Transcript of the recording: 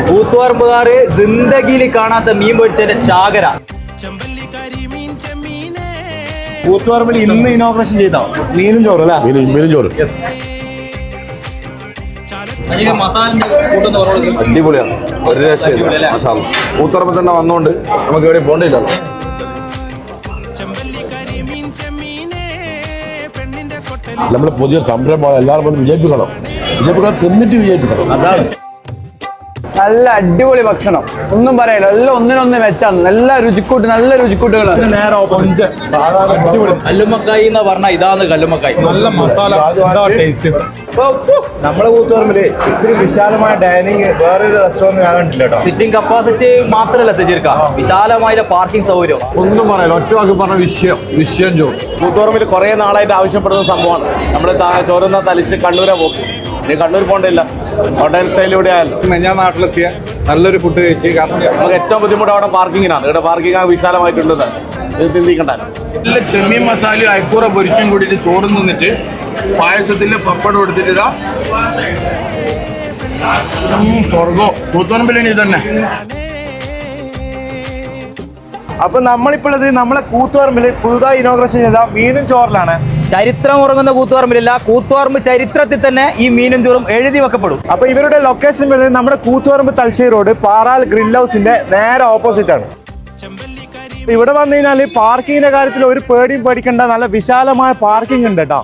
കൂത്തുപറമ്പുകാര് ജിന്ദഗിയിൽ കാണാത്ത മീൻ പൊരിച്ചതിന്റെ ചാകര. കൂത്തുപറമ്പിൽ ഇന്ന് ഇനോഗ്രേഷൻ ചെയ്ത മീനും ചോറ് അല്ലേ? മീനും ചോറ് അടിപൊളിയാണ്. ഒരു രക്ഷയില്ല. കൂത്തുപറമ്പിൽ തന്നെ വന്നോണ്ട് നമുക്ക് എവിടെ പോകണ്ടില്ല. നമ്മള് പുതിയ സംരംഭമാണ്. എല്ലാവരും വിജയിപ്പിക്കണം. തിന്നിട്ട് വിജയിപ്പിക്കണം. അതാണ് നല്ല അടിപൊളി ഭക്ഷണം, ഒന്നും പറയാനില്ല. എല്ലാം ഒന്നിനൊന്ന് വെച്ചാണ്. നല്ല രുചിക്കൂട്ട്, നല്ല രുചിക്കൂട്ടുകളാണ്. കല്ലുമ്മക്കായി എന്ന് പറഞ്ഞാൽ ഇതാണ് കല്ലുമ്മക്കായി. നല്ല മസാല ടേസ്റ്റ്. നമ്മളെ കൂത്തുപറമ്പില് ഇത്തിരി വിശാലമായ ഡൈനിങ് വേറൊരു റെസ്റ്റോറന്റ് ഞാൻ കണ്ടില്ല കേട്ടോ. സിറ്റിംഗ് കപ്പാസിറ്റി മാത്രമല്ല സജീർക്ക, വിശാലമായ പാർക്കിംഗ് സൗകര്യം. ഒന്നും പറയാനില്ല. ഒറ്റ വാക്ക് പറഞ്ഞ വിഷയം ചോറ്. കൂത്തുപറമ്പിൽ കുറെ നാളായിട്ട് ആവശ്യപ്പെടുന്ന സംഭവമാണ്. നമ്മള് ചോറുന്ന തലിശ്ശി കണ്ണൂരെ പോകും. ഇനി കണ്ണൂർ പോകണ്ടില്ല, ഹോട്ടൽ സ്റ്റൈൽ ഇവിടെ ആയാലും. ഞാൻ നാട്ടിലെത്തിയ നല്ലൊരു ഫുഡ് കഴിച്ച്. കാരണം നമുക്ക് ഏറ്റവും ബുദ്ധിമുട്ട് അവിടെ പാർക്കിങ്ങിനാണ്. ഇവിടെ പാർക്കിംഗ് വിശാലമായിട്ടുള്ളത് ഇത് ചിന്തിക്കണ്ടല്ലോ. നല്ല ചെമ്മീൻ മസാലയും അയക്കൂറ പൊരിച്ചും കൂടിയിട്ട് ചോറ് നിന്നിട്ട് പായസത്തിൽ പപ്പടം എടുത്തിട്ട് ഇതാ സ്വർഗോ. കൂത്തുപറമ്പിലാണ് ഇത് തന്നെ. അപ്പൊ നമ്മളിപ്പോഴത് നമ്മളെ കൂത്തുപറമ്പില് പുതുതായി ഇനോഗ്രേഷൻ ചെയ്ത മീനും ചോറിലാണ്. ചരിത്രം ഉറങ്ങുന്ന കൂത്തുപറമ്പിലില്ല, കൂത്തുപറമ്പ് ചരിത്രത്തിൽ തന്നെ ഈ മീനും ചോറും എഴുതി വെക്കപ്പെടും. അപ്പൊ ഇവരുടെ ലൊക്കേഷൻ വരുന്നത് നമ്മുടെ കൂത്തുപറമ്പ് തലശ്ശേരി റോഡ് പാറാൽ ഗ്രിൽ ഹൗസിന്റെ നേരെ ഓപ്പോസിറ്റ് ആണ്. ഇവിടെ വന്നു കഴിഞ്ഞാൽ പാർക്കിങ്ങിന്റെ കാര്യത്തിൽ ഒരു പേടിയും പേടിക്കേണ്ട, നല്ല വിശാലമായ പാർക്കിംഗ് ഉണ്ട് കേട്ടോ.